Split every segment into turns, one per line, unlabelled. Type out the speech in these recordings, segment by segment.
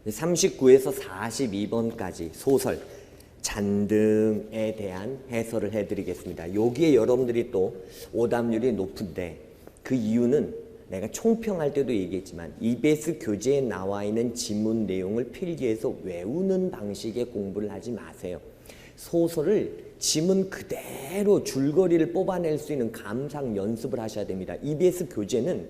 39에서 42번까지 소설 잔등에 대한 해설을 해드리겠습니다. 여기에 여러분들이 또 오답률이 높은데 그 이유는 내가 총평할 때도 얘기했지만 EBS 교재에 나와 있는 지문 내용을 필기해서 외우는 방식의 공부를 하지 마세요. 소설을 지문 그대로 줄거리를 뽑아낼 수 있는 감상 연습을 하셔야 됩니다. EBS 교재는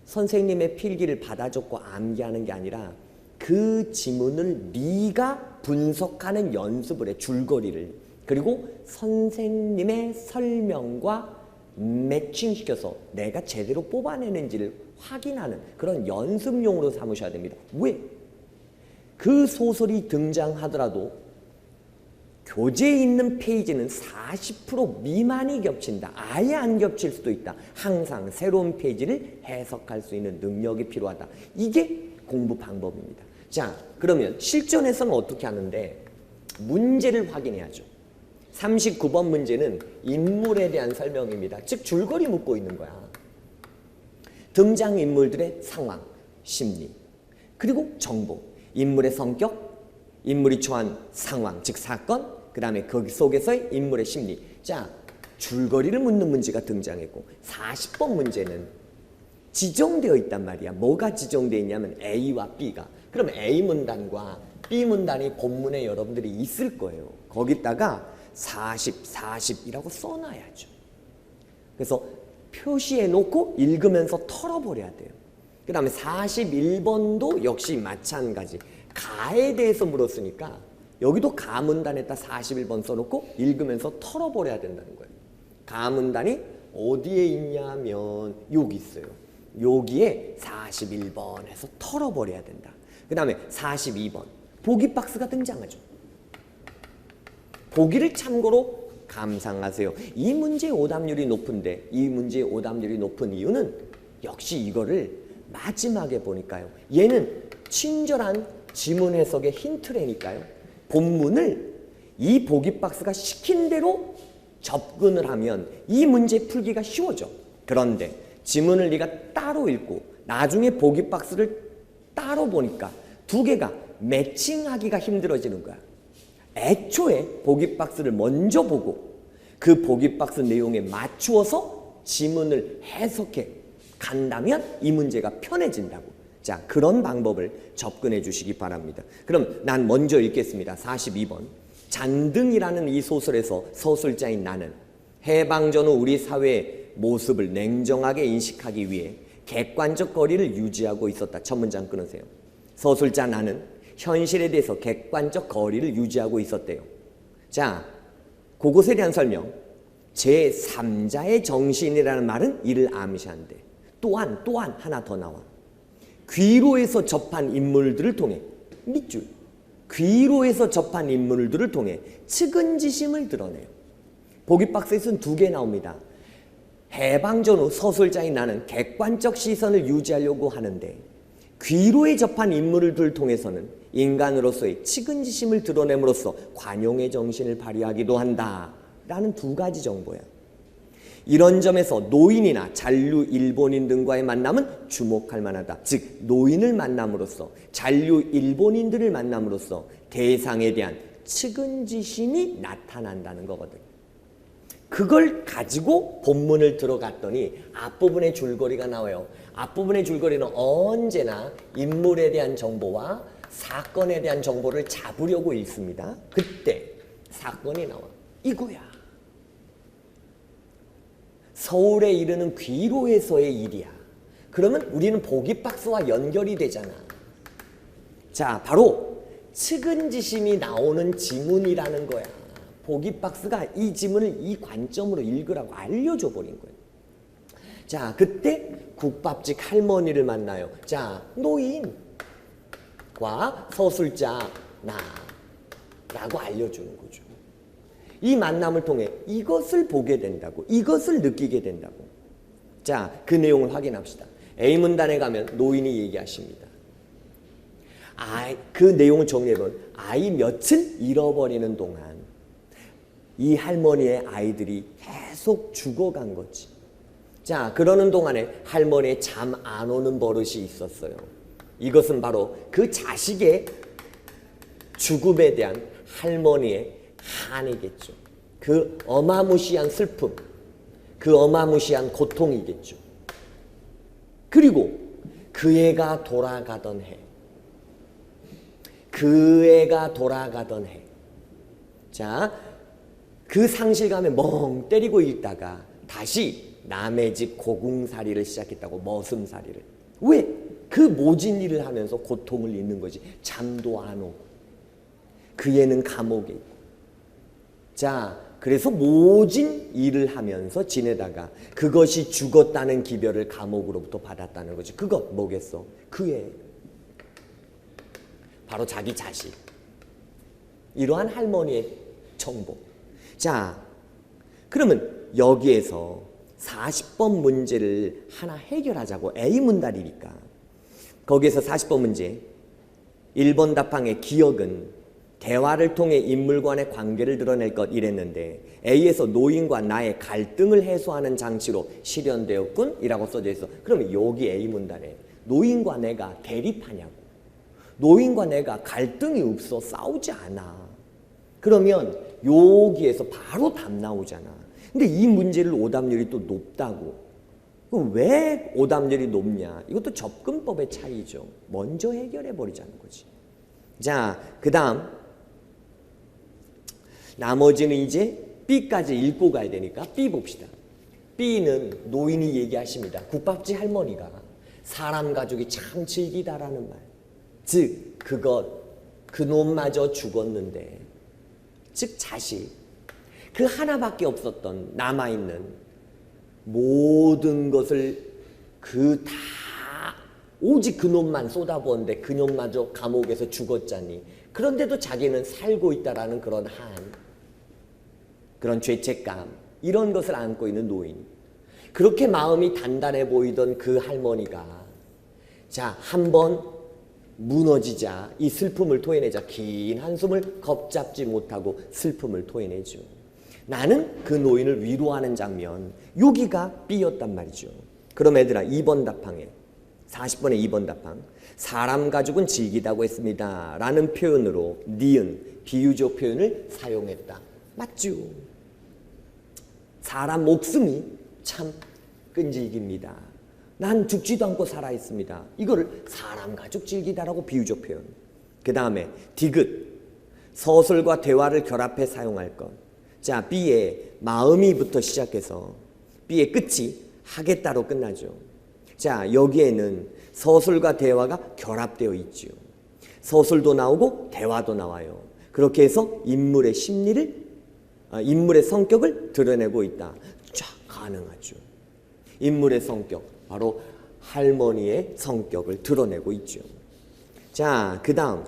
선생님의 필기를 받아 적고 암기하는 게 아니라 그 지문을 네가 분석하는 연습을 해, 줄거리를. 그리고 선생님의 설명과 매칭시켜서 내가 제대로 뽑아내는지를 확인하는 그런 연습용으로 삼으셔야 됩니다. 왜? 그 소설이 등장하더라도 교재에 있는 페이지는 40% 미만이 겹친다. 아예 안 겹칠 수도 있다. 항상 새로운 페이지를 해석할 수 있는 능력이 필요하다. 이게 공부 방법입니다. 자, 그러면 실전에서는 어떻게 하는데 문제를 확인해야죠. 39번 문제는 인물에 대한 설명입니다. 즉 줄거리 묻고 있는 거야. 등장인물들의 상황, 심리, 그리고 정보, 인물의 성격, 인물이 처한 상황, 즉 사건, 그 다음에 거기 속에서의 인물의 심리. 자, 줄거리를 묻는 문제가 등장했고 40번 문제는 지정되어 있단 말이야. 뭐가 지정되어 있냐면 A와 B가. 그럼 A 문단과 B 문단이 본문에 여러분들이 있을 거예요. 거기다가 40, 40이라고 써놔야죠. 그래서 표시해 놓고 읽으면서 털어버려야 돼요. 그 다음에 41번도 역시 마찬가지. 가에 대해서 물었으니까 여기도 가 문단에다 41번 써놓고 읽으면서 털어버려야 된다는 거예요. 가 문단이 어디에 있냐면 여기 있어요. 여기에 41번 해서 털어버려야 된다. 그 다음에 42번 보기 박스가 등장하죠. 보기를 참고로 감상하세요. 이 문제의 오답률이 높은데 이 문제의 오답률이 높은 이유는 역시 이거를 마지막에 보니까요. 얘는 친절한 지문 해석의 힌트라니까요. 본문을 이 보기 박스가 시킨 대로 접근을 하면 이 문제 풀기가 쉬워져. 그런데 지문을 네가 따로 읽고 나중에 보기 박스를 따로 보니까 두 개가 매칭하기가 힘들어지는 거야. 애초에 보기 박스를 먼저 보고 그 보기 박스 내용에 맞추어서 지문을 해석해 간다면 이 문제가 편해진다고. 자, 그런 방법을 접근해 주시기 바랍니다. 그럼 난 먼저 읽겠습니다. 42번. 잔등이라는 이 소설에서 서술자인 나는 해방 전후 우리 사회의 모습을 냉정하게 인식하기 위해 객관적 거리를 유지하고 있었다. 첫 문장 끊으세요. 서술자 나는 현실에 대해서 객관적 거리를 유지하고 있었대요. 자, 그것에 대한 설명. 제3자의 정신이라는 말은 이를 암시한대. 또한 하나 더 나와. 귀로에서 접한 인물들을 통해 밑줄. 귀로에서 접한 인물들을 통해 측은지심을 드러내요. 보기 박스에서는 두 개 나옵니다. 해방 전후 서술자인 나는 객관적 시선을 유지하려고 하는데 귀로에 접한 인물들을 통해서는 인간으로서의 측은지심을 드러냄으로써 관용의 정신을 발휘하기도 한다. 라는 두 가지 정보야. 이런 점에서 노인이나 잔류 일본인 등과의 만남은 주목할 만하다. 즉 노인을 만남으로써 잔류 일본인들을 만남으로써 대상에 대한 측은지심이 나타난다는 거거든. 그걸 가지고 본문을 들어갔더니 앞부분의 줄거리가 나와요. 앞부분의 줄거리는 언제나 인물에 대한 정보와 사건에 대한 정보를 잡으려고 읽습니다. 그때 사건이 나와. 이거야. 서울에 이르는 귀로에서의 일이야. 그러면 우리는 보기 박스와 연결이 되잖아. 자, 바로 측은지심이 나오는 지문이라는 거야. 보기 박스가 이 지문을 이 관점으로 읽으라고 알려줘 버린 거예요. 자, 그때 국밥집 할머니를 만나요. 자, 노인과 서술자 나라고 알려주는 거죠. 이 만남을 통해 이것을 보게 된다고, 이것을 느끼게 된다고. 자, 그 내용을 확인합시다. A 문단에 가면 노인이 얘기하십니다. 그 내용을 정리해보면 아이 몇을 잃어버리는 동안 이 할머니의 아이들이 계속 죽어간 거지. 자, 그러는 동안에 할머니의 잠 안 오는 버릇이 있었어요. 이것은 바로 그 자식의 죽음에 대한 할머니의 한이겠죠. 그 어마무시한 슬픔, 그 어마무시한 고통이겠죠. 그리고 그 애가 돌아가던 해, 그 애가 돌아가던 해. 자, 그 상실감에 멍 때리고 있다가 다시 남의 집 고궁살이를 시작했다고. 머슴살이를. 왜? 그 모진 일을 하면서 고통을 잊는 거지. 잠도 안 오고. 그 애는 감옥에 있고. 자, 그래서 모진 일을 하면서 지내다가 그것이 죽었다는 기별을 감옥으로부터 받았다는 거지. 그것 뭐겠어? 그 애. 바로 자기 자식. 이러한 할머니의 정복. 자, 그러면 여기에서 40번 문제를 하나 해결하자고. A 문달이니까. 거기에서 40번 문제 1번 답항의 기억은 대화를 통해 인물 간의 관계를 드러낼 것 이랬는데 A에서 노인과 나의 갈등을 해소하는 장치로 실현되었군 이라고 써져 있어. 그러면 여기 A 문단에 노인과 내가 대립하냐고. 노인과 내가 갈등이 없어. 싸우지 않아. 그러면 여기에서 바로 답 나오잖아. 근데 이 문제를 오답률이 또 높다고. 그럼 왜 오답률이 높냐? 이것도 접근법의 차이죠. 먼저 해결해 버리자는 거지. 자, 그 다음 나머지는 이제 B까지 읽고 가야 되니까 B 봅시다. B는 노인이 얘기하십니다. 국밥집 할머니가 사람 가족이 참 즐기다라는 말. 즉 그놈마저 죽었는데, 즉 자식, 그 하나밖에 없었던 남아있는 모든 것을 오직 그놈만 쏟아부었는데 그놈마저 감옥에서 죽었자니. 그런데도 자기는 살고 있다라는 그런 그런 죄책감, 이런 것을 안고 있는 노인. 그렇게 마음이 단단해 보이던 그 할머니가 자, 한번 무너지자 이 슬픔을 토해내자. 긴 한숨을 겁잡지 못하고 슬픔을 토해내죠. 나는 그 노인을 위로하는 장면, 여기가 B였단 말이죠. 그럼 얘들아 2번 답항에 40번의 2번 답항, 사람 가죽은 질기다고 했습니다 라는 표현으로 니은 비유적 표현을 사용했다. 맞죠? 사람 목숨이 참 끈질깁니다. 난 죽지도 않고 살아있습니다. 이거를 사람 가죽 질기다라고 비유적 표현. 그 다음에 디귿, 서술과 대화를 결합해 사용할 것. 자, B의 마음이부터 시작해서 B의 끝이 하겠다로 끝나죠. 자, 여기에는 서술과 대화가 결합되어 있죠. 서술도 나오고 대화도 나와요. 그렇게 해서 인물의 인물의 성격을 드러내고 있다. 자, 가능하죠. 인물의 성격, 바로 할머니의 성격을 드러내고 있죠. 자, 그 다음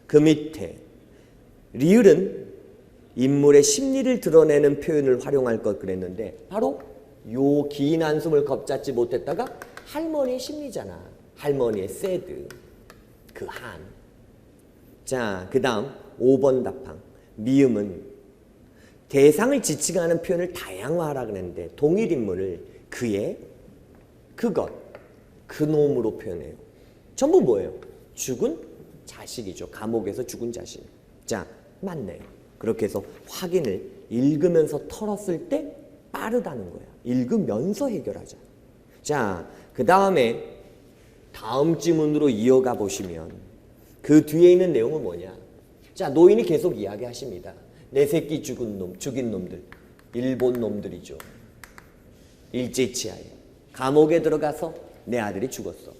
그 밑에 리을은 인물의 심리를 드러내는 표현을 활용할 것 그랬는데 바로 요 긴 한숨을 겁잡지 못했다가 할머니의 심리잖아. 할머니의 새드, 그 한. 자, 그 다음 5번 답항 미음은 대상을 지칭하는 표현을 다양화하라 그랬는데 동일 인물을 그의, 그것, 그놈으로 표현해요. 전부 뭐예요? 죽은 자식이죠. 감옥에서 죽은 자식. 자, 맞네요. 그렇게 해서 확인을 읽으면서 털었을 때 빠르다는 거야. 읽으면서 해결하자. 자, 그 다음에 다음 지문으로 이어가 보시면 그 뒤에 있는 내용은 뭐냐? 자, 노인이 계속 이야기하십니다. 내 새끼 죽인 놈들, 일본 놈들이죠. 일제치하에 감옥에 들어가서 내 아들이 죽었어.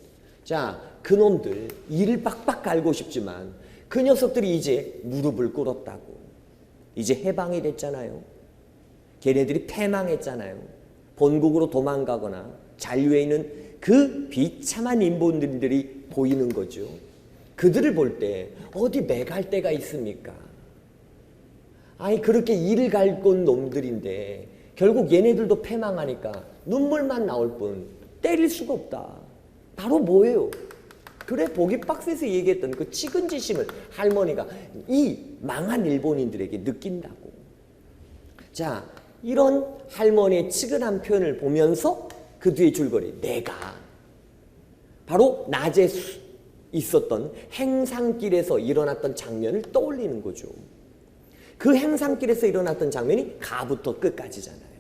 자, 그 놈들 이를 빡빡 갈고 싶지만 그 녀석들이 이제 무릎을 꿇었다고. 이제 해방이 됐잖아요. 걔네들이 패망했잖아요. 본국으로 도망가거나 잔류해 있는 그 비참한 인본들이 보이는 거죠. 그들을 볼 때 어디 매갈 데가 있습니까? 아니, 그렇게 이를 갈고 온 놈들인데 결국 얘네들도 패망하니까 눈물만 나올 뿐 때릴 수가 없다. 바로 뭐예요? 그래, 보기 박스에서 얘기했던 그 측은지심을 할머니가 이 망한 일본인들에게 느낀다고. 자, 이런 할머니의 측은한 표현을 보면서 그 뒤에 줄거리, 내가 바로 낮에 있었던 행상길에서 일어났던 장면을 떠올리는 거죠. 그 행상길에서 일어났던 장면이 가부터 끝까지잖아요.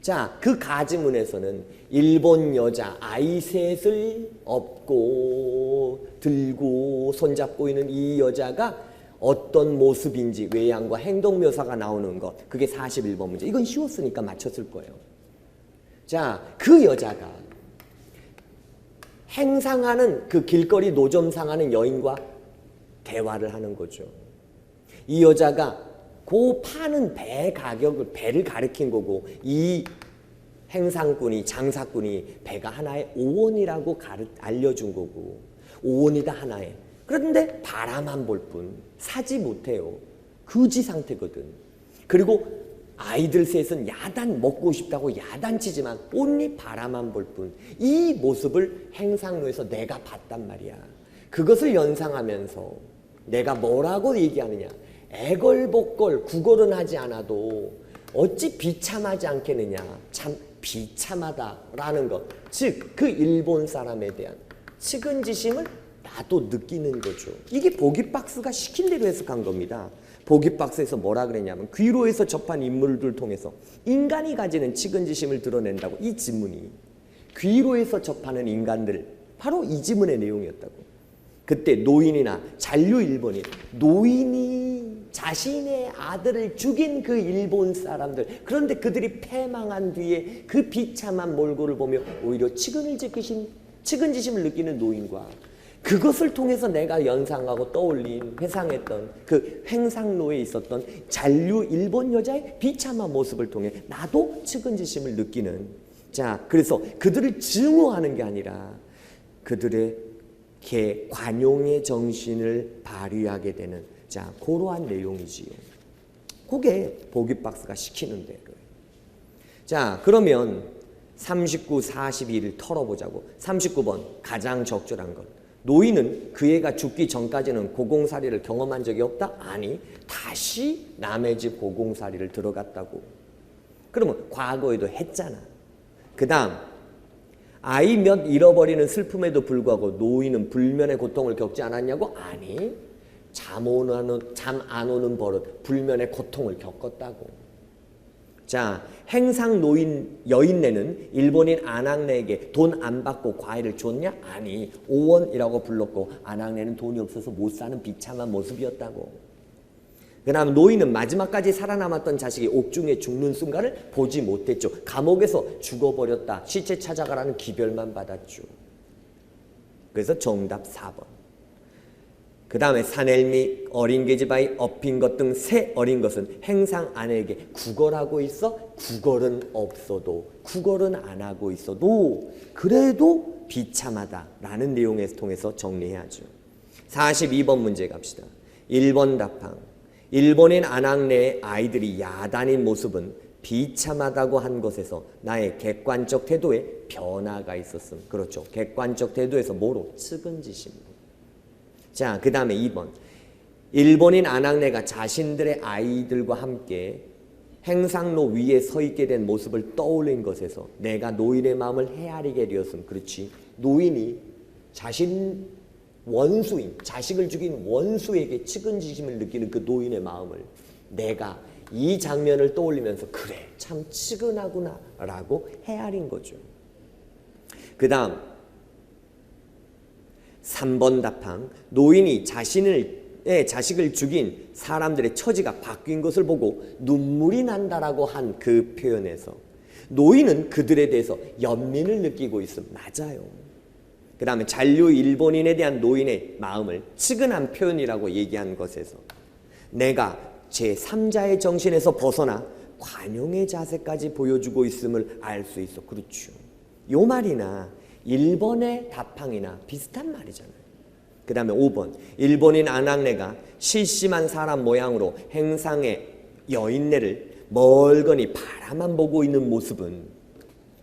자, 그 가지문에서는 일본 여자 아이 셋을 업고 들고 손잡고 있는 이 여자가 어떤 모습인지 외양과 행동 묘사가 나오는 것, 그게 41번 문제. 이건 쉬웠으니까 맞췄을 거예요. 자, 그 여자가 행상하는 그 길거리 노점상하는 여인과 대화를 하는 거죠. 이 여자가 그 파는 배 가격을, 배를 가리킨 거고, 이 행상꾼이, 장사꾼이 배가 하나에 5원이라고 알려준 거고, 5원이다 하나에. 그런데 바라만 볼 뿐 사지 못해요. 거지 상태거든. 그리고 아이들 셋은 야단, 먹고 싶다고 야단치지만 온리 바라만 볼 뿐. 이 모습을 행상로에서 내가 봤단 말이야. 그것을 연상하면서 내가 뭐라고 얘기하느냐. 애걸복걸 구걸은 하지 않아도 어찌 비참하지 않겠느냐. 참 비참하다라는 것. 즉 그 일본 사람에 대한 측은지심을 나도 느끼는 거죠. 이게 보기박스가 시킨 대로 해석한 겁니다. 보기박스에서 뭐라 그랬냐면 귀로에서 접한 인물들 통해서 인간이 가지는 측은지심을 드러낸다고. 이 지문이 귀로에서 접하는 인간들, 바로 이 지문의 내용이었다고. 그때 노인이나 잔류 일본인, 노인이 자신의 아들을 죽인 그 일본 사람들, 그런데 그들이 패망한 뒤에 그 비참한 몰골을 보며 오히려 측은지심을 느끼는 노인과 그것을 통해서 내가 연상하고 떠올린, 회상했던 그 행상로에 있었던 잔류 일본 여자의 비참한 모습을 통해 나도 측은지심을 느끼는. 자, 그래서 그들을 증오하는 게 아니라 그들의 관용의 정신을 발휘하게 되는, 자, 그러한 내용이지요. 그게 보기박스가 시키는 대로. 자, 그러면 39, 42를 털어보자고. 39번 가장 적절한 것. 노인은 그 애가 죽기 전까지는 고공살이를 경험한 적이 없다? 아니, 다시 남의 집 고공살이를 들어갔다고. 그러면 과거에도 했잖아. 그 다음, 아이 몇 잃어버리는 슬픔에도 불구하고 노인은 불면의 고통을 겪지 않았냐고? 아니, 잠 안 오는 버릇, 불면의 고통을 겪었다고. 자, 행상 노인 여인네는 일본인 아낙네에게 돈 안 받고 과일을 줬냐? 아니, 5원이라고 불렀고 아낙네는 돈이 없어서 못 사는 비참한 모습이었다고. 그 다음 노인은 마지막까지 살아남았던 자식이 옥중에 죽는 순간을 보지 못했죠. 감옥에서 죽어버렸다, 시체 찾아가라는 기별만 받았죠. 그래서 정답 4번. 그 다음에 사낼미, 어린 계집아이, 업힌 것 등 새 어린 것은 행상 아내에게 구걸하고 있어? 구걸은 없어도, 구걸은 안 하고 있어도 그래도 비참하다라는 내용을 통해서 정리해야죠. 42번 문제 갑시다. 1번 답항. 일본인 아낙네의 아이들이 야단인 모습은 비참하다고 한 것에서 나의 객관적 태도에 변화가 있었음. 그렇죠. 객관적 태도에서 뭐로? 측은지심. 자, 그 다음에 2번. 일본인 아낙네가 자신들의 아이들과 함께 행상로 위에 서 있게 된 모습을 떠올린 것에서 내가 노인의 마음을 헤아리게 되었음. 그렇지. 노인이 자신 원수인, 자식을 죽인 원수에게 측은지심을 느끼는 그 노인의 마음을 내가 이 장면을 떠올리면서 그래, 참 측은하구나 라고 헤아린 거죠. 그 다음 3번 답항. 노인이 자식을 죽인 사람들의 처지가 바뀐 것을 보고 눈물이 난다라고 한 그 표현에서 노인은 그들에 대해서 연민을 느끼고 있음. 맞아요. 그 다음에 잔류 일본인에 대한 노인의 마음을 측은한 표현이라고 얘기한 것에서 내가 제3자의 정신에서 벗어나 관용의 자세까지 보여주고 있음을 알 수 있어. 그렇죠. 요 말이나 1번의 답항이나 비슷한 말이잖아요. 그 다음에 5번. 일본인 아낙네가 실심한 사람 모양으로 행상의 여인네를 멀거니 바라만 보고 있는 모습은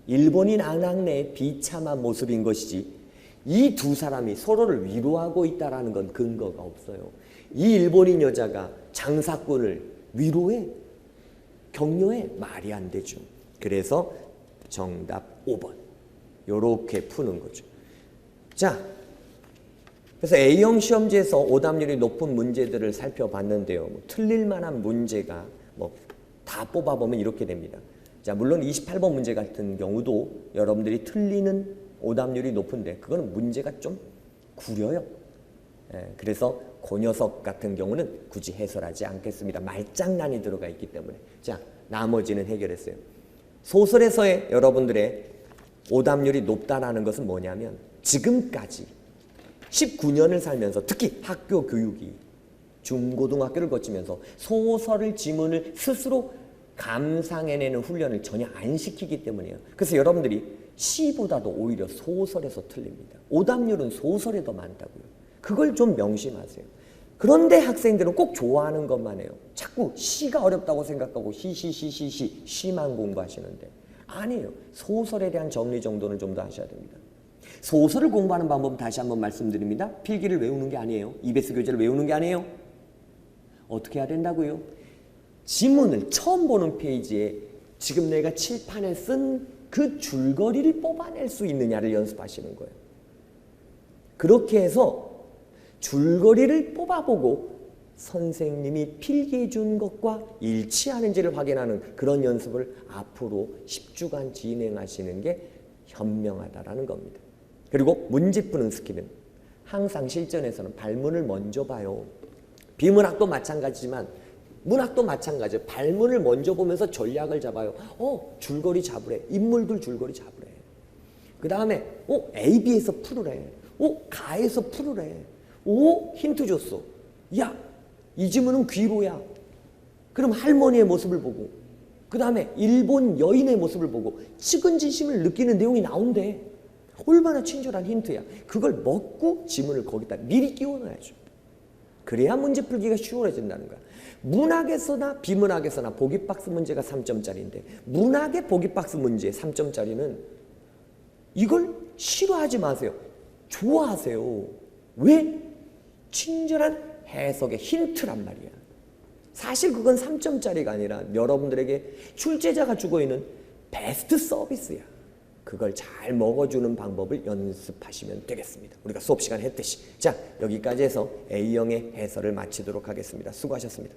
일본인 아낙네의 비참한 모습인 것이지 이 두 사람이 서로를 위로하고 있다는 건 근거가 없어요. 이 일본인 여자가 장사꾼을 위로해? 격려해? 말이 안 되죠. 그래서 정답 5번. 요렇게 푸는 거죠. 자, 그래서 A형 시험지에서 오답률이 높은 문제들을 살펴봤는데요. 뭐 틀릴 만한 문제가 다 뽑아보면 이렇게 됩니다. 자, 물론 28번 문제 같은 경우도 여러분들이 틀리는 오답률이 높은데 그거는 문제가 좀 구려요. 그래서 그 녀석 같은 경우는 굳이 해설하지 않겠습니다. 말장난이 들어가 있기 때문에. 자, 나머지는 해결했어요. 소설에서의 여러분들의 오답률이 높다라는 것은 뭐냐면 지금까지 19년을 살면서 특히 학교 교육이 중고등학교를 거치면서 소설을 지문을 스스로 감상해내는 훈련을 전혀 안 시키기 때문이에요. 그래서 여러분들이 시보다도 오히려 소설에서 틀립니다. 오답률은 소설에 더 많다고요. 그걸 좀 명심하세요. 그런데 학생들은 꼭 좋아하는 것만 해요. 자꾸 시가 어렵다고 생각하고 시만 공부하시는데 아니에요. 소설에 대한 정리 정도는 좀 더 하셔야 됩니다. 소설을 공부하는 방법은 다시 한번 말씀드립니다. 필기를 외우는 게 아니에요. EBS 교재를 외우는 게 아니에요. 어떻게 해야 된다고요? 지문을 처음 보는 페이지에 지금 내가 칠판에 쓴 그 줄거리를 뽑아낼 수 있느냐를 연습하시는 거예요. 그렇게 해서 줄거리를 뽑아보고 선생님이 필기해 준 것과 일치하는지를 확인하는 그런 연습을 앞으로 10주간 진행하시는 게 현명하다라는 겁니다. 그리고 문제 푸는 스킬은 항상 실전에서는 발문을 먼저 봐요. 비문학도 마찬가지지만 문학도 마찬가지예요. 발문을 먼저 보면서 전략을 잡아요. 줄거리 잡으래. 인물들 줄거리 잡으래. 그 다음에 AB에서 풀으래. 가에서 풀으래. 힌트 줬어. 야, 이 지문은 귀로야. 그럼 할머니의 모습을 보고 그 다음에 일본 여인의 모습을 보고 측은지심을 느끼는 내용이 나온대. 얼마나 친절한 힌트야. 그걸 먹고 지문을 거기다 미리 끼워넣어야죠. 그래야 문제 풀기가 수월해진다는 거야. 문학에서나 비문학에서나 보기박스 문제가 3점짜리인데 문학의 보기박스 문제 3점짜리는 이걸 싫어하지 마세요. 좋아하세요. 왜? 친절한 해석의 힌트란 말이야. 사실 그건 3점짜리가 아니라 여러분들에게 출제자가 주고 있는 베스트 서비스야. 그걸 잘 먹어주는 방법을 연습하시면 되겠습니다. 우리가 수업 시간에 했듯이. 자, 여기까지 해서 A형의 해설을 마치도록 하겠습니다. 수고하셨습니다.